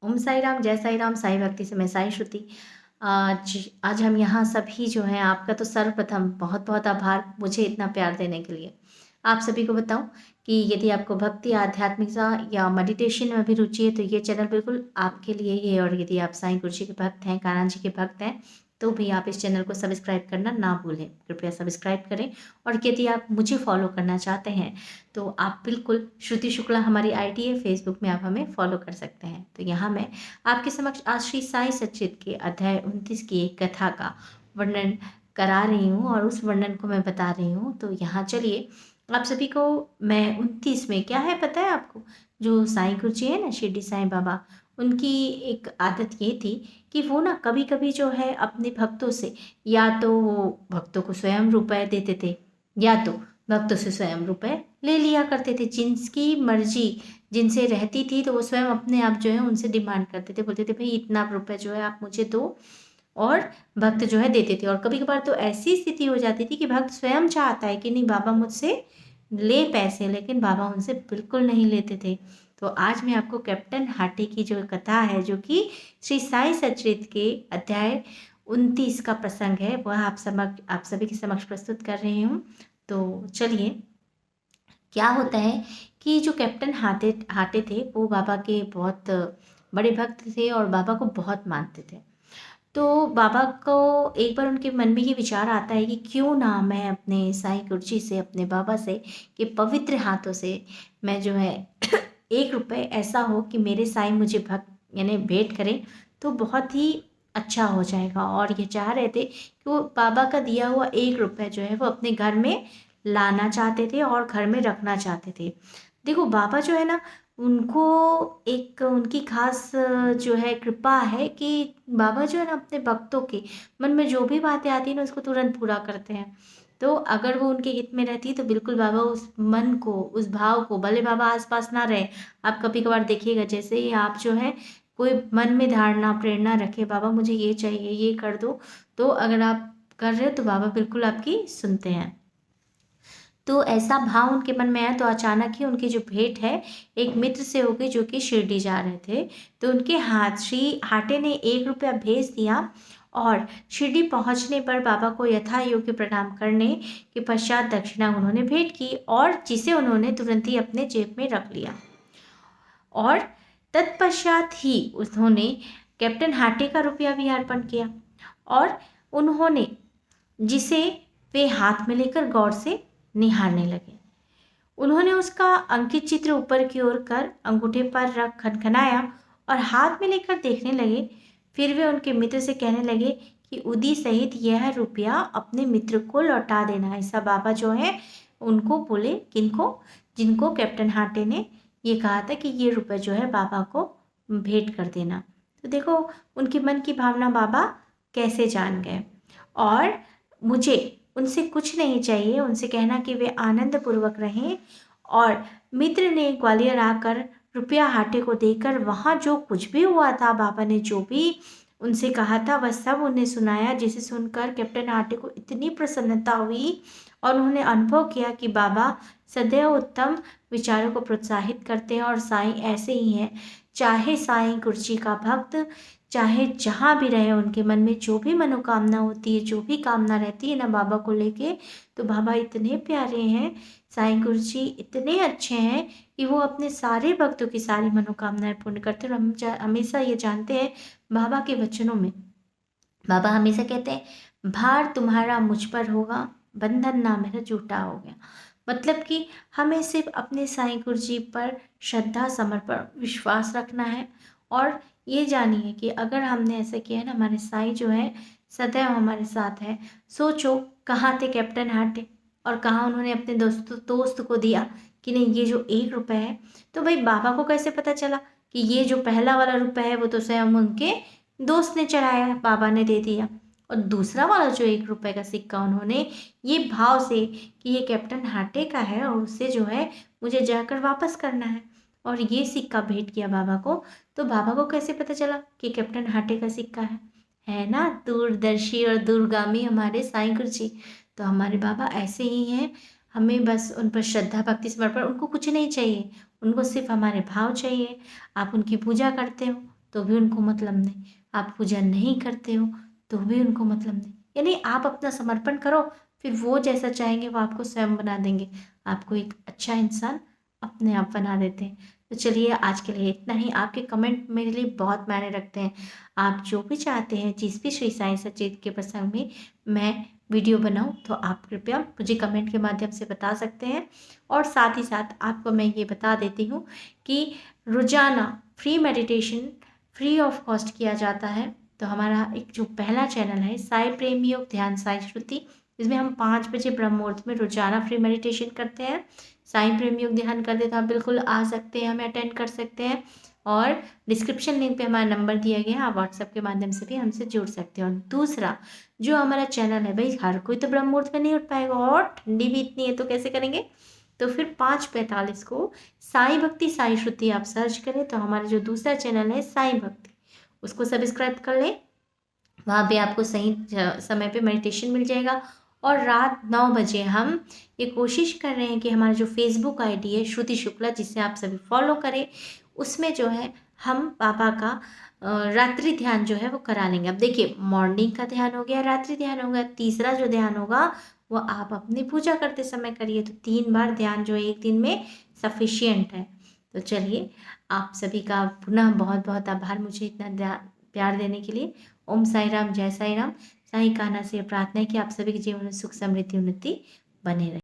ओम साई राम, जय साई राम, साई भक्ति से मैं साई श्रुति। आज हम यहाँ सभी जो हैं, आपका तो सर्वप्रथम बहुत बहुत आभार मुझे इतना प्यार देने के लिए। आप सभी को बताऊं कि यदि आपको भक्ति, आध्यात्मिकता या मेडिटेशन में भी रुचि है तो ये चैनल बिल्कुल आपके लिए ही है। और यदि आप साईं गुरु जी के भक्त हैं, कान्हा जी के भक्त हैं, तो भी आप इस चैनल को सब्सक्राइब करना ना भूलें। कृपया सब्सक्राइब करें। और यदि आप मुझे फॉलो करना चाहते हैं तो आप बिल्कुल श्रुति शुक्ला हमारी आईडी है, फेसबुक में आप हमें फॉलो कर सकते हैं। तो यहाँ मैं आपके समक्ष आज श्री साई सच्चित के अध्याय 29 की एक कथा का वर्णन करा रही हूँ और उस वर्णन को मैं बता रही हूँ। तो यहाँ चलिए आप सभी को मैं 29 में क्या है पता है आपको? जो साईं गुरु जी है ना, शिरडी साईं बाबा, उनकी एक आदत ये थी कि वो ना कभी कभी जो है अपने भक्तों से या तो वो भक्तों को स्वयं रुपए देते थे या तो भक्तों से स्वयं रुपए ले लिया करते थे। जिनकी मर्जी जिनसे रहती थी तो वो स्वयं अपने आप जो है उनसे डिमांड करते थे, बोलते थे भाई इतना रुपए जो है आप मुझे दो। और भक्त जो है देते थे। और कभी कभार तो ऐसी स्थिति हो जाती थी कि भक्त स्वयं चाहता है कि नहीं बाबा मुझसे ले पैसे, लेकिन बाबा उनसे बिल्कुल नहीं लेते थे। तो आज मैं आपको कैप्टन हाटे की जो कथा है, जो कि श्री साई सचरित के अध्याय 29 का प्रसंग है, वह आप सभी के समक्ष प्रस्तुत कर रही हूँ। तो चलिए, क्या होता है कि जो कैप्टन हाटे हाटे थे वो बाबा के बहुत बड़े भक्त थे और बाबा को बहुत मानते थे। तो बाबा को एक बार उनके मन में ये विचार आता है कि क्यों ना मैं अपने साईं गुरु जी से, अपने बाबा से, कि पवित्र हाथों से मैं जो है 1 रुपये ऐसा हो कि मेरे साईं मुझे भक्त यानी भेंट करें तो बहुत ही अच्छा हो जाएगा। और ये चाह रहे थे कि वो बाबा का दिया हुआ 1 रुपये जो है वो अपने घर में लाना चाहते थे और घर में रखना चाहते थे। देखो बाबा जो है ना, उनको एक उनकी खास जो है कृपा है कि बाबा जो है ना अपने भक्तों के मन में जो भी बातें आती हैं ना उसको तुरंत पूरा करते हैं। तो अगर वो उनके हित में रहती है तो बिल्कुल बाबा उस मन को, उस भाव को, भले बाबा आसपास ना रहे, आप कभी कभार देखिएगा जैसे ही आप जो है कोई मन में धारणा प्रेरणा रखे बाबा मुझे ये चाहिए ये कर दो, तो अगर आप कर रहे हो तो बाबा बिल्कुल आपकी सुनते हैं। तो ऐसा भाव उनके मन में आया तो अचानक ही उनकी जो भेंट है एक मित्र से हो गई जो कि शिरडी जा रहे थे। तो उनके हाथ श्री हाटे ने 1 रुपया भेज दिया और शिरडी पहुंचने पर बाबा को यथा योग्य प्रणाम करने के पश्चात दक्षिणा उन्होंने भेंट की और जिसे उन्होंने तुरंत ही अपने जेब में रख लिया। और तत्पश्चात ही उन्होंने कैप्टन हाटे का रुपया भी अर्पण किया और उन्होंने जिसे वे हाथ में लेकर गौर से निहारने लगे। उन्होंने उसका अंकित चित्र ऊपर की ओर कर अंगूठे पर रख खनखनाया और हाथ में लेकर देखने लगे। फिर वे उनके मित्र से कहने लगे कि उदी सहित यह रुपया अपने मित्र को लौटा देना। ऐसा बाबा जो है उनको बोले, किनको, जिनको कैप्टन हाटे ने ये कहा था कि ये रुपये जो है बाबा को भेंट कर देना। तो देखो उनके मन की भावना बाबा कैसे जान गए। और मुझे उनसे कुछ नहीं चाहिए, उनसे कहना कि वे आनंद पूर्वक रहें। और मित्र ने ग्वालियर आकर रुपया हाटे को देकर वहाँ जो कुछ भी हुआ था, बाबा ने जो भी उनसे कहा था वह सब उन्हें सुनाया, जिसे सुनकर कैप्टन हाटे को इतनी प्रसन्नता हुई और उन्होंने अनुभव किया कि बाबा सदैव उत्तम विचारों को प्रोत्साहित करते हैं और साईं ऐसे ही हैं। चाहे साईं गुरु जी का भक्त चाहे जहाँ भी रहे, उनके मन में जो भी मनोकामना होती है, जो भी कामना रहती है ना बाबा को लेके, तो बाबा इतने प्यारे हैं, साईं गुरु जी इतने अच्छे हैं कि वो अपने सारे भक्तों की सारी मनोकामनाएं पूर्ण करते हैं। और हम हमेशा ये जानते हैं बाबा के वचनों में, बाबा हमेशा कहते हैं भार तुम्हारा मुझ पर होगा, बंधन ना मेरा झूठा हो गया। मतलब कि हमें सिर्फ अपने साईं गुरु जी पर श्रद्धा, समर्पण, विश्वास रखना है। और ये जानिए कि अगर हमने ऐसा किया है ना, हमारे साईं जो है सदैव हमारे साथ है। सोचो कहाँ थे कैप्टन हाटे और कहाँ उन्होंने अपने दोस्त को दिया कि नहीं ये जो 1 रुपये है। तो भाई बाबा को कैसे पता चला कि ये जो पहला वाला रुपया है वो तो स्वयं उनके दोस्त ने चढ़ाया, बाबा ने दे दिया। और दूसरा वाला जो 1 रुपये का सिक्का उन्होंने ये भाव से कि ये कैप्टन हाटे का है और उससे जो है मुझे जाकर वापस करना है, और ये सिक्का भेंट किया बाबा को। तो बाबा को कैसे पता चला कि कैप्टन हाटे का सिक्का है ना, दूरदर्शी और दूरगामी हमारे साईं गुरु जी। तो हमारे बाबा ऐसे ही हैं, हमें बस उन पर श्रद्धा भक्ति समर्पण, उनको कुछ नहीं चाहिए, उनको सिर्फ हमारे भाव चाहिए। आप उनकी पूजा करते हो तो भी उनको मतलब नहीं, आप पूजा नहीं करते हो तो भी उनको मतलब नहीं। यानी आप अपना समर्पण करो, फिर वो जैसा चाहेंगे वो आपको स्वयं बना देंगे, आपको एक अच्छा इंसान अपने आप बना देते हैं। तो चलिए आज के लिए इतना ही। आपके कमेंट मेरे लिए बहुत मायने रखते हैं। आप जो भी चाहते हैं, जिस भी श्री साईं सचेत के प्रसंग में मैं वीडियो बनाऊं, तो आप कृपया मुझे कमेंट के माध्यम से बता सकते हैं। और साथ ही साथ आपको मैं ये बता देती हूँ कि रोज़ाना free meditation free of cost किया जाता है। तो हमारा एक जो पहला चैनल है साई प्रेम योग ध्यान साई श्रुति, जिसमें हम 5 बजे ब्रह्म मुहूर्त में रोजाना फ्री मेडिटेशन करते हैं, साई प्रेम योग ध्यान करते हैं। तो आप बिल्कुल आ सकते हैं, हमें अटेंड कर सकते हैं। और डिस्क्रिप्शन लिंक पे हमारा नंबर दिया गया है, आप व्हाट्सएप के माध्यम से भी हमसे जुड़ सकते हैं। और दूसरा जो हमारा चैनल है, भाई हर कोई तो ब्रह्म मुहूर्त में नहीं उठ पाएगा और ठंडी भी इतनी है तो कैसे करेंगे। तो फिर 5:45 को साई भक्ति साई श्रुति आप सर्च करें तो हमारा जो दूसरा चैनल है साई भक्ति, उसको सब्सक्राइब कर लें। वहाँ पे आपको सही समय पे मेडिटेशन मिल जाएगा। और रात 9 बजे हम ये कोशिश कर रहे हैं कि हमारा जो फेसबुक आईडी है श्रुति शुक्ला, जिसे आप सभी फॉलो करें, उसमें जो है हम पापा का रात्रि ध्यान जो है वो करा लेंगे। अब देखिए, मॉर्निंग का ध्यान हो गया, रात्रि ध्यान हो गया, तीसरा जो ध्यान होगा वो आप अपनी पूजा करते समय करिए। तो 3 बार ध्यान जो है एक दिन में सफिशियंट है। तो चलिए, आप सभी का पुनः बहुत बहुत आभार मुझे इतना प्यार देने के लिए। ओम साई राम, जय साई राम। साई कान्हा से प्रार्थना है कि आप सभी के जीवन में सुख समृद्धि उन्नति बने रहे।